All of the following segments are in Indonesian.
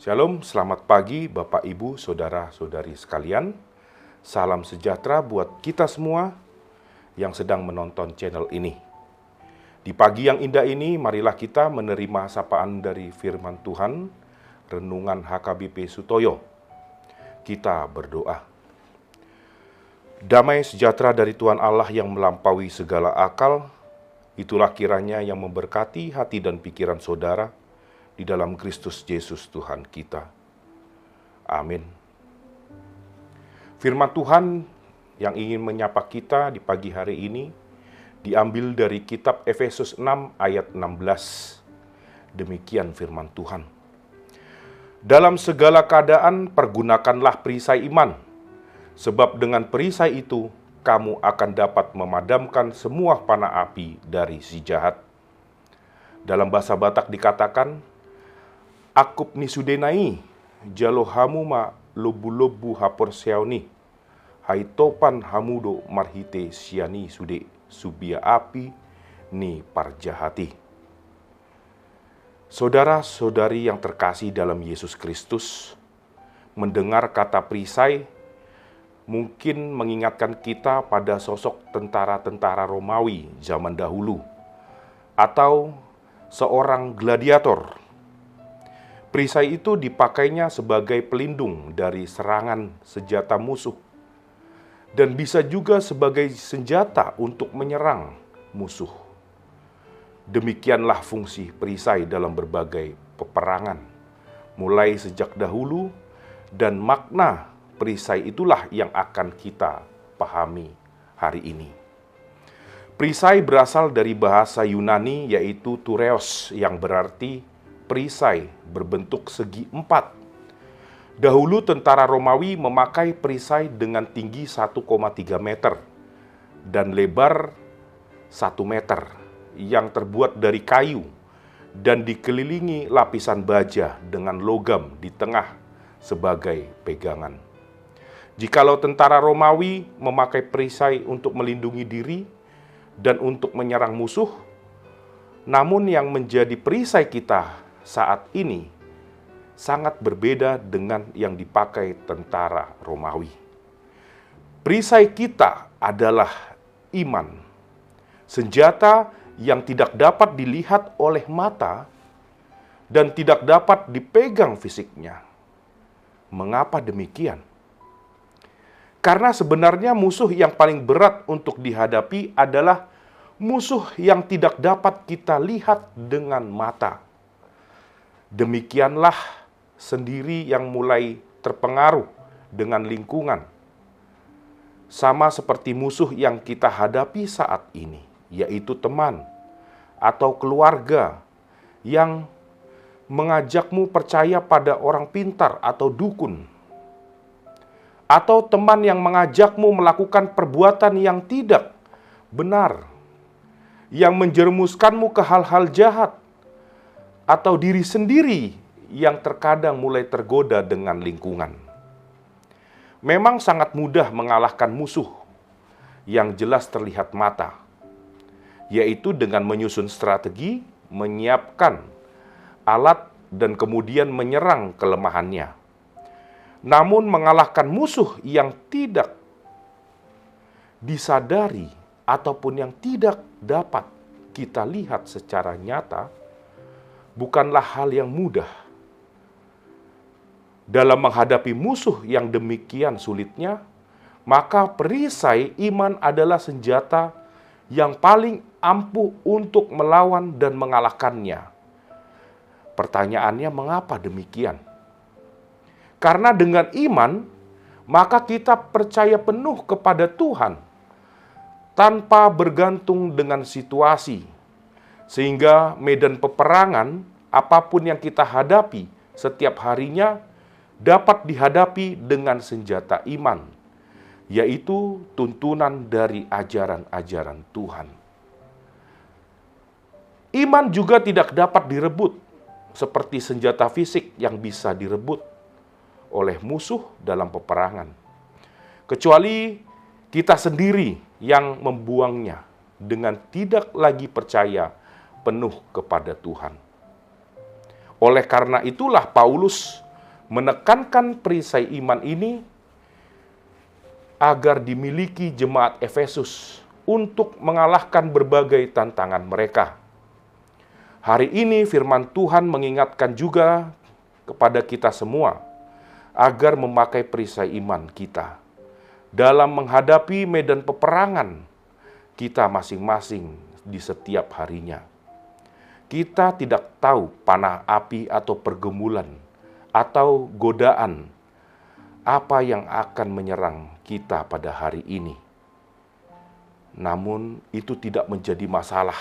Shalom, selamat pagi Bapak Ibu, Saudara-saudari sekalian. Salam sejahtera buat kita semua yang sedang menonton channel ini. Di pagi yang indah ini, marilah kita menerima sapaan dari firman Tuhan, Renungan HKBP Sutoyo. Kita berdoa. Damai sejahtera dari Tuhan Allah yang melampaui segala akal, itulah kiranya yang memberkati hati dan pikiran saudara, di dalam Kristus Yesus Tuhan kita. Amin. Firman Tuhan yang ingin menyapa kita di pagi hari ini diambil dari kitab Efesus 6 ayat 16. Demikian firman Tuhan. Dalam segala keadaan pergunakanlah perisai iman, sebab dengan perisai itu kamu akan dapat memadamkan semua panah api dari si jahat. Dalam bahasa Batak dikatakan, Akup ni sudenai, jalo hamu ma lobu-lobu hapor seauni, hai topan hamudo marhite siani sude, subia api ni parjahati. Saudara-saudari yang terkasih dalam Yesus Kristus, mendengar kata perisai mungkin mengingatkan kita pada sosok tentara-tentara Romawi zaman dahulu, atau seorang gladiator. Perisai itu dipakainya sebagai pelindung dari serangan senjata musuh, dan bisa juga sebagai senjata untuk menyerang musuh. Demikianlah fungsi perisai dalam berbagai peperangan, mulai sejak dahulu, dan makna perisai itulah yang akan kita pahami hari ini. Perisai berasal dari bahasa Yunani yaitu tureos, yang berarti perisai berbentuk segi empat. Dahulu tentara Romawi memakai perisai dengan tinggi 1,3 meter dan lebar 1 meter yang terbuat dari kayu dan dikelilingi lapisan baja dengan logam di tengah sebagai pegangan. Jikalau tentara Romawi memakai perisai untuk melindungi diri dan untuk menyerang musuh, namun yang menjadi perisai kita saat ini sangat berbeda dengan yang dipakai tentara Romawi. Perisai kita adalah iman, senjata yang tidak dapat dilihat oleh mata dan tidak dapat dipegang fisiknya. Mengapa demikian? Karena sebenarnya musuh yang paling berat untuk dihadapi adalah musuh yang tidak dapat kita lihat dengan mata. Demikianlah sendiri yang mulai terpengaruh dengan lingkungan. Sama seperti musuh yang kita hadapi saat ini, yaitu teman atau keluarga yang mengajakmu percaya pada orang pintar atau dukun. Atau teman yang mengajakmu melakukan perbuatan yang tidak benar, yang menjerumuskanmu ke hal-hal jahat, atau diri sendiri yang terkadang mulai tergoda dengan lingkungan. Memang sangat mudah mengalahkan musuh yang jelas terlihat mata, yaitu dengan menyusun strategi, menyiapkan alat, dan kemudian menyerang kelemahannya. Namun mengalahkan musuh yang tidak disadari ataupun yang tidak dapat kita lihat secara nyata, bukanlah hal yang mudah. Dalam menghadapi musuh yang demikian sulitnya, maka perisai iman adalah senjata yang paling ampuh untuk melawan dan mengalahkannya. Pertanyaannya, mengapa demikian? Karena dengan iman, maka kita percaya penuh kepada Tuhan, tanpa bergantung dengan situasi. Sehingga medan peperangan, apapun yang kita hadapi setiap harinya, dapat dihadapi dengan senjata iman, yaitu tuntunan dari ajaran-ajaran Tuhan. Iman juga tidak dapat direbut, seperti senjata fisik yang bisa direbut oleh musuh dalam peperangan. Kecuali kita sendiri yang membuangnya dengan tidak lagi percaya penuh kepada Tuhan. Oleh karena itulah Paulus menekankan perisai iman ini agar dimiliki jemaat Efesus untuk mengalahkan berbagai tantangan mereka. Hari ini firman Tuhan mengingatkan juga kepada kita semua agar memakai perisai iman kita dalam menghadapi medan peperangan kita masing-masing di setiap harinya. Kita tidak tahu panah api atau pergumulan atau godaan apa yang akan menyerang kita pada hari ini. Namun itu tidak menjadi masalah,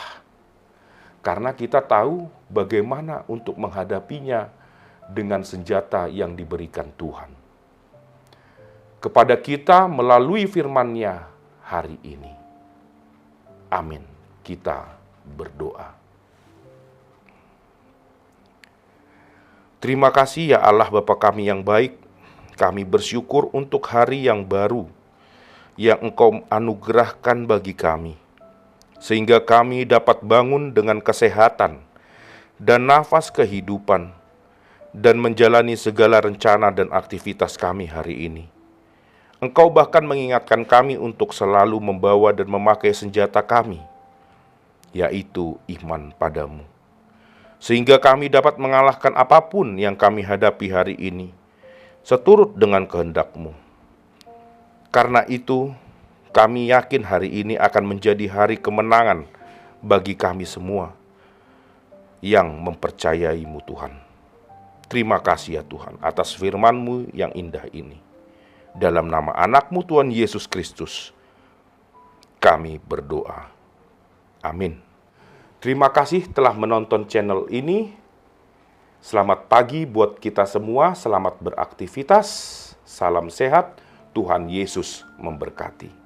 karena kita tahu bagaimana untuk menghadapinya dengan senjata yang diberikan Tuhan kepada kita melalui firman-Nya hari ini. Amin. Kita berdoa. Terima kasih ya Allah Bapa kami yang baik. Kami bersyukur untuk hari yang baru yang Engkau anugerahkan bagi kami, sehingga kami dapat bangun dengan kesehatan dan nafas kehidupan dan menjalani segala rencana dan aktivitas kami hari ini. Engkau bahkan mengingatkan kami untuk selalu membawa dan memakai senjata kami, yaitu iman padamu, sehingga kami dapat mengalahkan apapun yang kami hadapi hari ini, seturut dengan kehendak-Mu. Karena itu, kami yakin hari ini akan menjadi hari kemenangan bagi kami semua yang mempercayai-Mu Tuhan. Terima kasih ya Tuhan atas firman-Mu yang indah ini. Dalam nama anak-Mu Tuhan Yesus Kristus, kami berdoa. Amin. Terima kasih telah menonton channel ini. Selamat pagi buat kita semua, selamat beraktivitas, salam sehat, Tuhan Yesus memberkati.